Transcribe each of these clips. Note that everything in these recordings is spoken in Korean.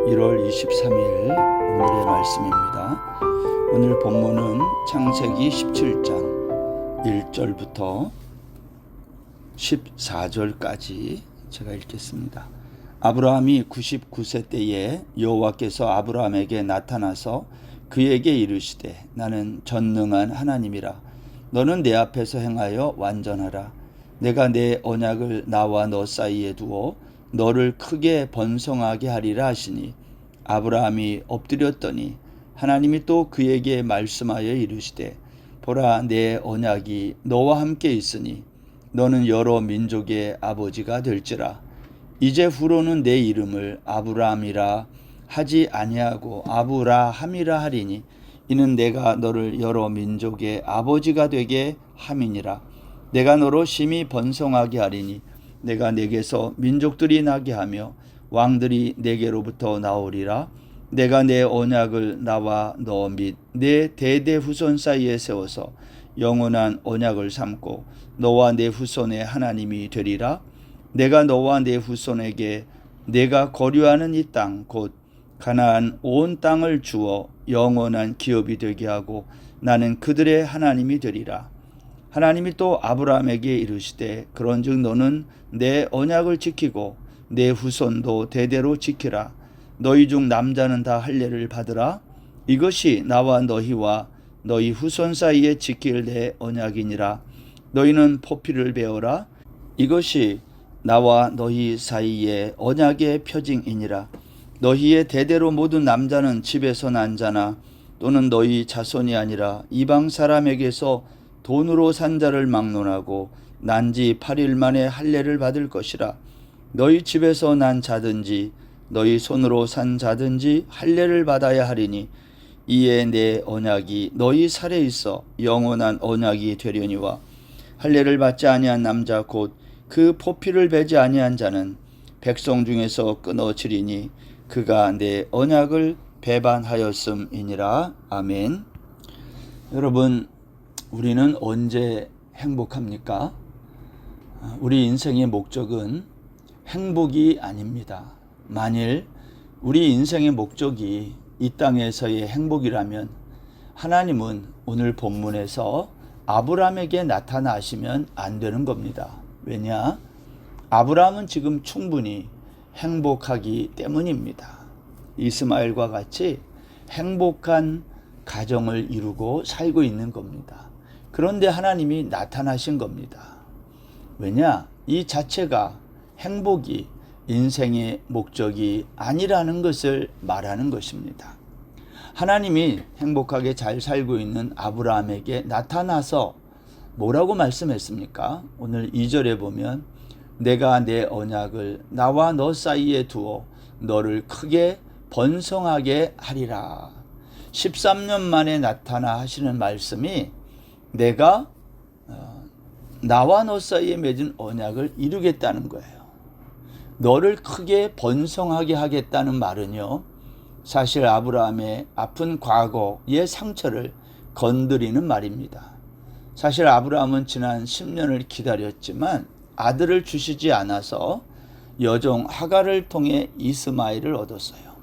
1월 23일 오늘의 말씀입니다. 오늘 본문은 창세기 17장 1절부터 14절까지 제가 읽겠습니다. 아브라함이 99세 때에 여호와께서 아브라함에게 나타나서 그에게 이르시되 나는 전능한 하나님이라. 너는 내 앞에서 행하여 완전하라. 내가 내 언약을 나와 너 사이에 두어 너를 크게 번성하게 하리라 하시니 아브라함이 엎드렸더니 하나님이 또 그에게 말씀하여 이르시되 보라 내 언약이 너와 함께 있으니 너는 여러 민족의 아버지가 될지라. 이제 후로는 내 이름을 아브라함이라 하지 아니하고 아브라함이라 하리니 이는 내가 너를 여러 민족의 아버지가 되게 함이니라. 내가 너로 심히 번성하게 하리니 내가 내게서 민족들이 나게 하며 왕들이 내게로부터 나오리라. 내가 내 언약을 나와 너 및 내 대대 후손 사이에 세워서 영원한 언약을 삼고 너와 내 후손의 하나님이 되리라. 내가 너와 내 후손에게 내가 거류하는 이 땅 곧 가나안 온 땅을 주어 영원한 기업이 되게 하고 나는 그들의 하나님이 되리라. 하나님이 또 아브라함에게 이르시되 그런즉 너는 내 언약을 지키고 내 후손도 대대로 지키라. 너희 중 남자는 다 할례를 받으라. 이것이 나와 너희와 너희 후손 사이에 지킬 내 언약이니라. 너희는 포피를 베어라. 이것이 나와 너희 사이의 언약의 표징이니라. 너희의 대대로 모든 남자는 집에서 난 자나 또는 너희 자손이 아니라 이방 사람에게서 돈으로 산 자를 막론하고 난 지 8일 만에 할례를 받을 것이라. 너희 집에서 난 자든지 너희 손으로 산 자든지 할례를 받아야 하리니 이에 내 언약이 너희 살에 있어 영원한 언약이 되려니와 할례를 받지 아니한 남자 곧 그 포피를 베지 아니한 자는 백성 중에서 끊어지리니 그가 내 언약을 배반하였음이니라. 아멘. 여러분, 우리는 언제 행복합니까? 우리 인생의 목적은 행복이 아닙니다. 만일 우리 인생의 목적이 이 땅에서의 행복이라면 하나님은 오늘 본문에서 아브라함에게 나타나시면 안 되는 겁니다. 왜냐? 아브라함은 지금 충분히 행복하기 때문입니다. 이스마엘과 같이 행복한 가정을 이루고 살고 있는 겁니다. 그런데 하나님이 나타나신 겁니다. 왜냐? 이 자체가 행복이 인생의 목적이 아니라는 것을 말하는 것입니다. 하나님이 행복하게 잘 살고 있는 아브라함에게 나타나서 뭐라고 말씀했습니까? 오늘 2절에 보면 내가 내 언약을 나와 너 사이에 두어 너를 크게 번성하게 하리라. 13년 만에 나타나 하시는 말씀이 내가 나와 너 사이에 맺은 언약을 이루겠다는 거예요. 너를 크게 번성하게 하겠다는 말은요, 사실 아브라함의 아픈 과거의 상처를 건드리는 말입니다. 사실 아브라함은 지난 10년을 기다렸지만 아들을 주시지 않아서 여종 하갈을 통해 이스마엘을 얻었어요.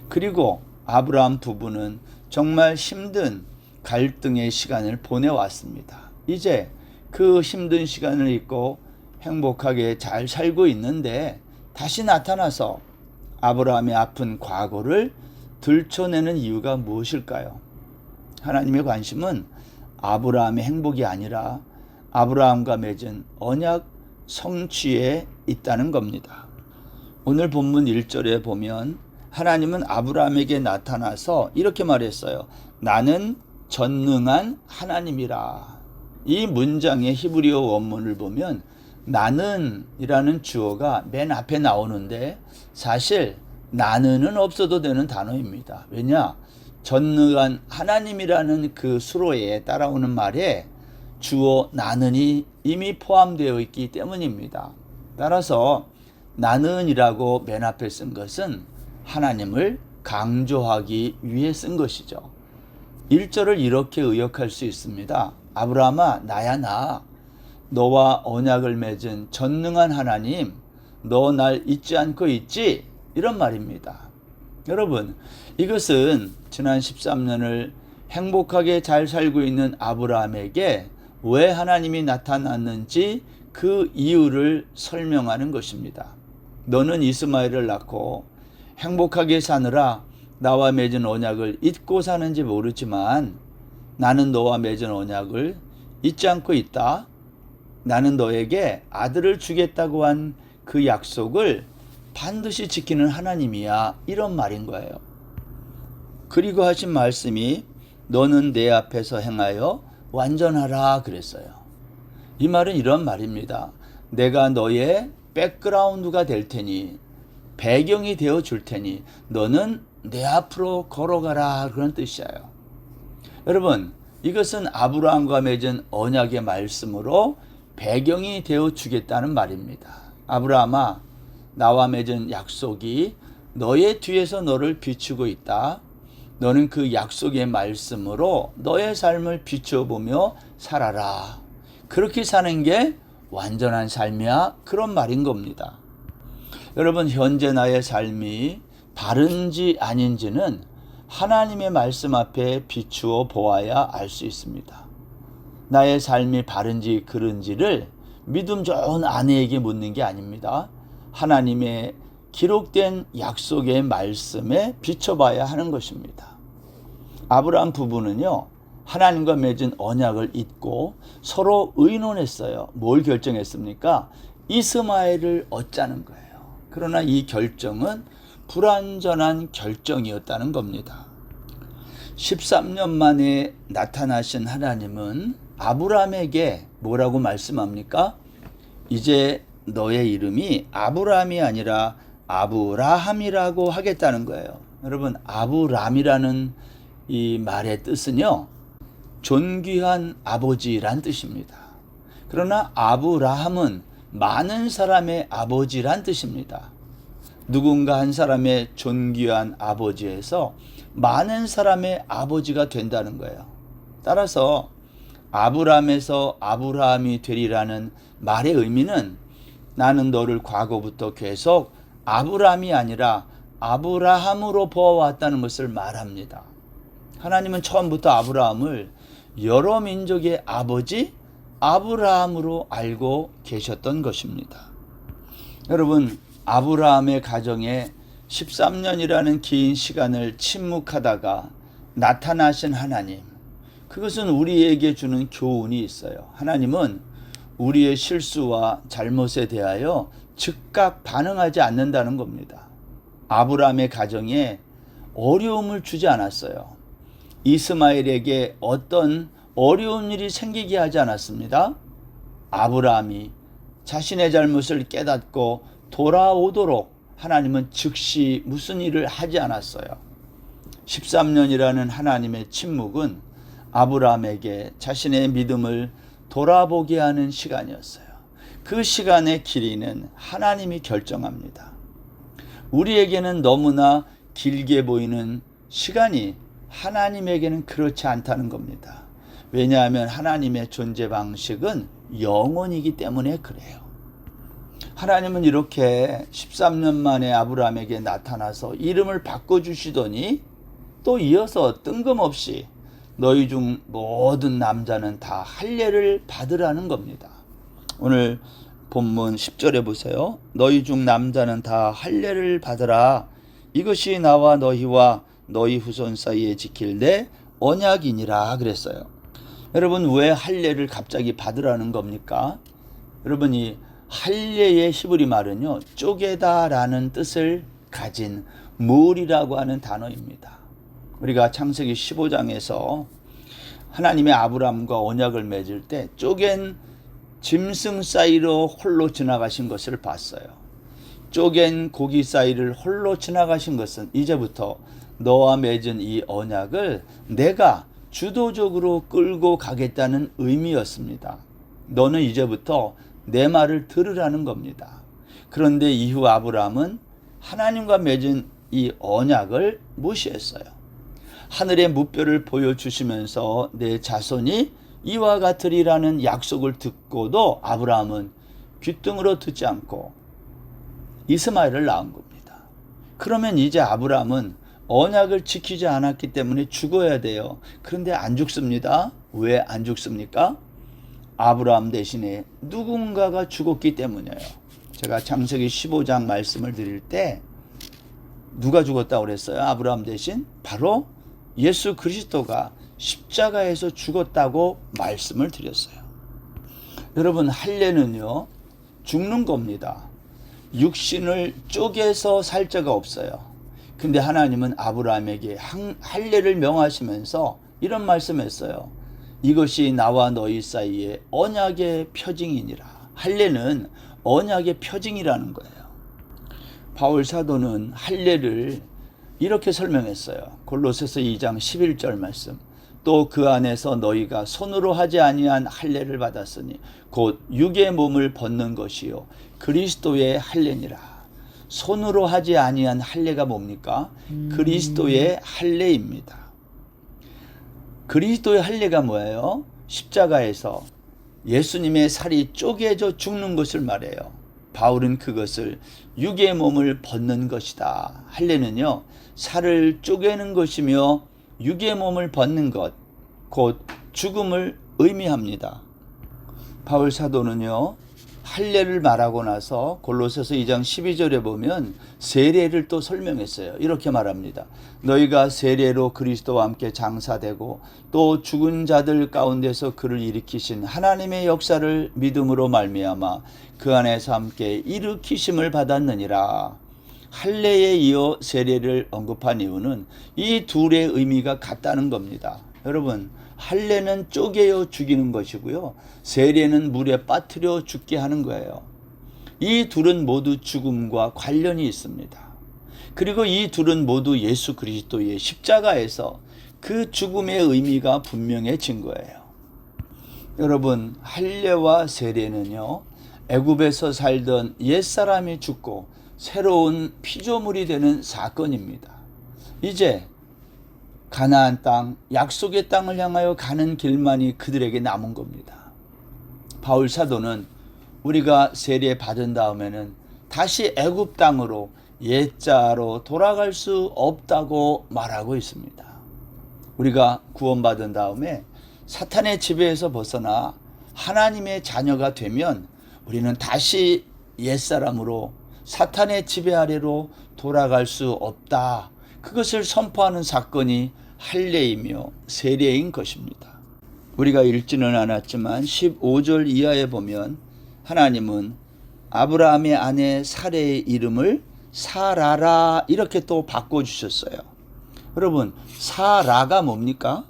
그리고 아브라함 부부는 정말 힘든 갈등의 시간을 보내왔습니다. 이제 그 힘든 시간을 잊고 행복하게 잘 살고 있는데 다시 나타나서 아브라함의 아픈 과거를 들춰내는 이유가 무엇일까요? 하나님의 관심은 아브라함의 행복이 아니라 아브라함과 맺은 언약 성취에 있다는 겁니다. 오늘 본문 1절에 보면 하나님은 아브라함에게 나타나서 이렇게 말했어요. 나는 전능한 하나님이라. 이 문장의 히브리어 원문을 보면 나는 이라는 주어가 맨 앞에 나오는데 사실 나는은 없어도 되는 단어입니다. 왜냐? 전능한 하나님이라는 그 수로에 따라오는 말에 주어 나는이 이미 포함되어 있기 때문입니다. 따라서 나는이라고 맨 앞에 쓴 것은 하나님을 강조하기 위해 쓴 것이죠. 1절을 이렇게 의역할 수 있습니다. 아브라함아, 나야 나. 너와 언약을 맺은 전능한 하나님, 너 날 잊지 않고 있지? 이런 말입니다. 여러분, 이것은 지난 13년을 행복하게 잘 살고 있는 아브라함에게 왜 하나님이 나타났는지 그 이유를 설명하는 것입니다. 너는 이스마엘을 낳고 행복하게 사느라 나와 맺은 언약을 잊고 사는지 모르지만 나는 너와 맺은 언약을 잊지 않고 있다. 나는 너에게 아들을 주겠다고 한 그 약속을 반드시 지키는 하나님이야. 이런 말인 거예요. 그리고 하신 말씀이 너는 내 앞에서 행하여 완전하라 그랬어요. 이 말은 이런 말입니다. 내가 너의 백그라운드가 될 테니, 배경이 되어 줄 테니 너는 내 앞으로 걸어가라, 그런 뜻이에요. 여러분, 이것은 아브라함과 맺은 언약의 말씀으로 배경이 되어 주겠다는 말입니다. 아브라함아, 나와 맺은 약속이 너의 뒤에서 너를 비추고 있다. 너는 그 약속의 말씀으로 너의 삶을 비춰보며 살아라. 그렇게 사는 게 완전한 삶이야. 그런 말인 겁니다. 여러분, 현재 나의 삶이 바른지 아닌지는 하나님의 말씀 앞에 비추어 보아야 알 수 있습니다. 나의 삶이 바른지 그른지를 믿음 좋은 아내에게 묻는 게 아닙니다. 하나님의 기록된 약속의 말씀에 비춰봐야 하는 것입니다. 아브라함 부부는요, 하나님과 맺은 언약을 잊고 서로 의논했어요. 뭘 결정했습니까? 이스마엘을 얻자는 거예요. 그러나 이 결정은 불완전한 결정이었다는 겁니다. 13년 만에 나타나신 하나님은 아브라함에게 뭐라고 말씀합니까? 이제 너의 이름이 아브라함이 아니라 아브라함이라고 하겠다는 거예요. 여러분, 아브람이라는 이 말의 뜻은요, 존귀한 아버지란 뜻입니다. 그러나 아브라함은 많은 사람의 아버지란 뜻입니다. 누군가 한 사람의 존귀한 아버지에서 많은 사람의 아버지가 된다는 거예요. 따라서 아브람에서 아브라함이 되리라는 말의 의미는 나는 너를 과거부터 계속 아브람이 아니라 아브라함으로 보아왔다는 것을 말합니다. 하나님은 처음부터 아브라함을 여러 민족의 아버지 아브라함으로 알고 계셨던 것입니다. 여러분, 아브라함의 가정에 13년이라는 긴 시간을 침묵하다가 나타나신 하나님, 그것은 우리에게 주는 교훈이 있어요. 하나님은 우리의 실수와 잘못에 대하여 즉각 반응하지 않는다는 겁니다. 아브라함의 가정에 어려움을 주지 않았어요. 이스마엘에게 어떤 어려운 일이 생기게 하지 않았습니다. 아브라함이 자신의 잘못을 깨닫고 돌아오도록 하나님은 즉시 무슨 일을 하지 않았어요. 13년이라는 하나님의 침묵은 아브라함에게 자신의 믿음을 돌아보게 하는 시간이었어요. 그 시간의 길이는 하나님이 결정합니다. 우리에게는 너무나 길게 보이는 시간이 하나님에게는 그렇지 않다는 겁니다. 왜냐하면 하나님의 존재 방식은 영원이기 때문에 그래요. 하나님은 이렇게 13년 만에 아브라함에게 나타나서 이름을 바꿔주시더니 또 이어서 뜬금없이 너희 중 모든 남자는 다 할례를 받으라는 겁니다. 오늘 본문 10절에 보세요. 너희 중 남자는 다 할례를 받으라. 이것이 나와 너희와 너희 후손 사이에 지킬 내 언약이니라 그랬어요. 여러분, 왜 할례를 갑자기 받으라는 겁니까? 여러분, 이 할례의 히브리 말은요, 쪼개다라는 뜻을 가진 물이라고 하는 단어입니다. 우리가 창세기 15장에서 하나님의 아브라함과 언약을 맺을 때 쪼갠 짐승 사이로 홀로 지나가신 것을 봤어요. 쪼갠 고기 사이를 홀로 지나가신 것은 이제부터 너와 맺은 이 언약을 내가 주도적으로 끌고 가겠다는 의미였습니다. 너는 이제부터 내 말을 들으라는 겁니다. 그런데 이후 아브라함은 하나님과 맺은 이 언약을 무시했어요. 하늘의 무뼈를 보여주시면서 내 자손이 이와 같으리라는 약속을 듣고도 아브라함은 귀등으로 듣지 않고 이스마엘을 낳은 겁니다. 그러면 이제 아브라함은 언약을 지키지 않았기 때문에 죽어야 돼요. 그런데 안 죽습니다. 왜 안 죽습니까? 아브라함 대신에 누군가가 죽었기 때문이에요. 제가 창세기 15장 말씀을 드릴 때 누가 죽었다고 그랬어요? 아브라함 대신 바로 예수 그리스도가 십자가에서 죽었다고 말씀을 드렸어요. 여러분, 할례는요, 죽는 겁니다. 육신을 쪼개서 살 자가 없어요. 근데 하나님은 아브라함에게 할례를 명하시면서 이런 말씀했어요. 이것이 나와 너희 사이에 언약의 표징이니라. 할례는 언약의 표징이라는 거예요. 바울 사도는 할례를 이렇게 설명했어요. 골로새서 2장 11절 말씀. 또 그 안에서 너희가 손으로 하지 아니한 할례를 받았으니 곧 육의 몸을 벗는 것이요 그리스도의 할례니라. 손으로 하지 아니한 할례가 뭡니까? 그리스도의 할례입니다. 그리스도의 할례가 뭐예요? 십자가에서 예수님의 살이 쪼개져 죽는 것을 말해요. 바울은 그것을 육의 몸을 벗는 것이다. 할례는요, 살을 쪼개는 것이며 육의 몸을 벗는 것, 곧 죽음을 의미합니다. 바울 사도는요, 할례를 말하고 나서 골로새서 2장 12절에 보면 세례를 또 설명했어요. 이렇게 말합니다. 너희가 세례로 그리스도와 함께 장사되고 또 죽은 자들 가운데서 그를 일으키신 하나님의 역사를 믿음으로 말미암아 그 안에서 함께 일으키심을 받았느니라. 할례에 이어 세례를 언급한 이유는 이 둘의 의미가 같다는 겁니다. 여러분, 할례는 쪼개어 죽이는 것이고요, 세례는 물에 빠뜨려 죽게 하는 거예요. 이 둘은 모두 죽음과 관련이 있습니다. 그리고 이 둘은 모두 예수 그리스도의 십자가에서 그 죽음의 의미가 분명해진 거예요. 여러분, 할례와 세례는요, 애굽에서 살던 옛사람이 죽고 새로운 피조물이 되는 사건입니다. 이제 가나안 땅, 약속의 땅을 향하여 가는 길만이 그들에게 남은 겁니다. 바울 사도는 우리가 세례 받은 다음에는 다시 애굽 땅으로 옛자로 돌아갈 수 없다고 말하고 있습니다. 우리가 구원받은 다음에 사탄의 지배에서 벗어나 하나님의 자녀가 되면 우리는 다시 옛사람으로 사탄의 지배 아래로 돌아갈 수 없다. 그것을 선포하는 사건이 할례이며 세례인 것입니다. 우리가 읽지는 않았지만 15절 이하에 보면 하나님은 아브라함의 아내 사레의 이름을 사라라 이렇게 또 바꿔주셨어요. 여러분, 사라가 뭡니까?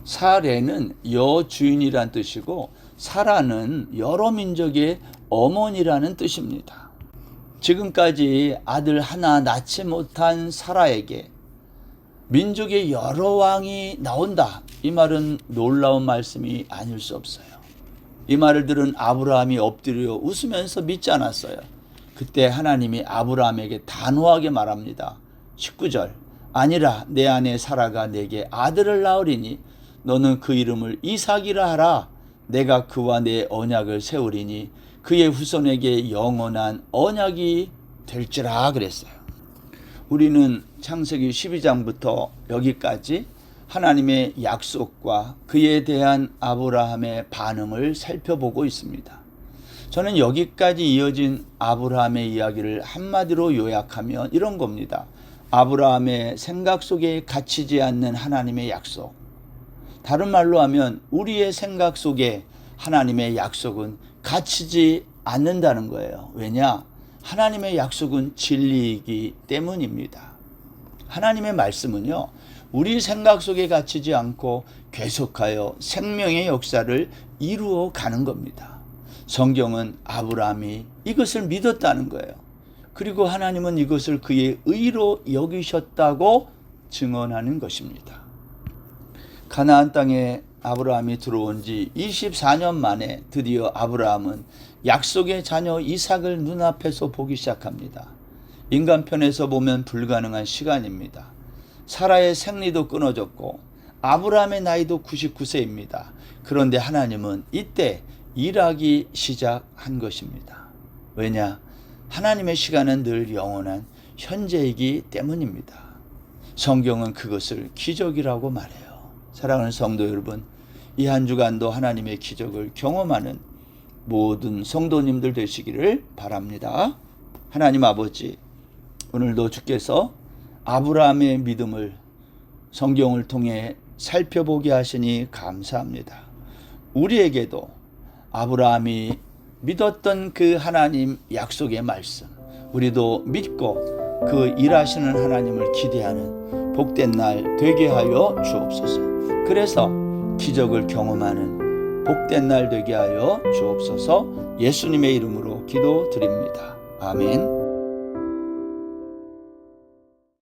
사레는 여주인이란 뜻이고 사라는 여러 민족의 어머니라는 뜻입니다. 지금까지 아들 하나 낳지 못한 사라에게 민족의 여러 왕이 나온다. 이 말은 놀라운 말씀이 아닐 수 없어요. 이 말을 들은 아브라함이 엎드려 웃으면서 믿지 않았어요. 그때 하나님이 아브라함에게 단호하게 말합니다. 19절. 아니라 내 아내 사라가 내게 아들을 낳으리니 너는 그 이름을 이삭이라 하라. 내가 그와 내 언약을 세우리니 그의 후손에게 영원한 언약이 될지라 그랬어요. 우리는 창세기 12장부터 여기까지 하나님의 약속과 그에 대한 아브라함의 반응을 살펴보고 있습니다. 저는 여기까지 이어진 아브라함의 이야기를 한마디로 요약하면 이런 겁니다. 아브라함의 생각 속에 갇히지 않는 하나님의 약속. 다른 말로 하면 우리의 생각 속에 하나님의 약속은 갇히지 않는다는 거예요. 왜냐? 하나님의 약속은 진리이기 때문입니다. 하나님의 말씀은요, 우리 생각 속에 갇히지 않고 계속하여 생명의 역사를 이루어 가는 겁니다. 성경은 아브라함이 이것을 믿었다는 거예요. 그리고 하나님은 이것을 그의 의로 여기셨다고 증언하는 것입니다. 가나안 땅에 아브라함이 들어온 지 24년 만에 드디어 아브라함은 약속의 자녀 이삭을 눈앞에서 보기 시작합니다. 인간 편에서 보면 불가능한 시간입니다. 사라의 생리도 끊어졌고 아브라함의 나이도 99세입니다. 그런데 하나님은 이때 일하기 시작한 것입니다. 왜냐? 하나님의 시간은 늘 영원한 현재이기 때문입니다. 성경은 그것을 기적이라고 말해요. 사랑하는 성도 여러분, 이 한 주간도 하나님의 기적을 경험하는 모든 성도님들 되시기를 바랍니다. 하나님 아버지, 오늘도 주께서 아브라함의 믿음을 성경을 통해 살펴보게 하시니 감사합니다. 우리에게도 아브라함이 믿었던 그 하나님 약속의 말씀, 우리도 믿고 그 일하시는 하나님을 기대하는 복된 날 되게 하여 주옵소서. 그래서 기적을 경험하는 복된 날 되게 하여 주옵소서. 예수님의 이름으로 기도드립니다. 아멘.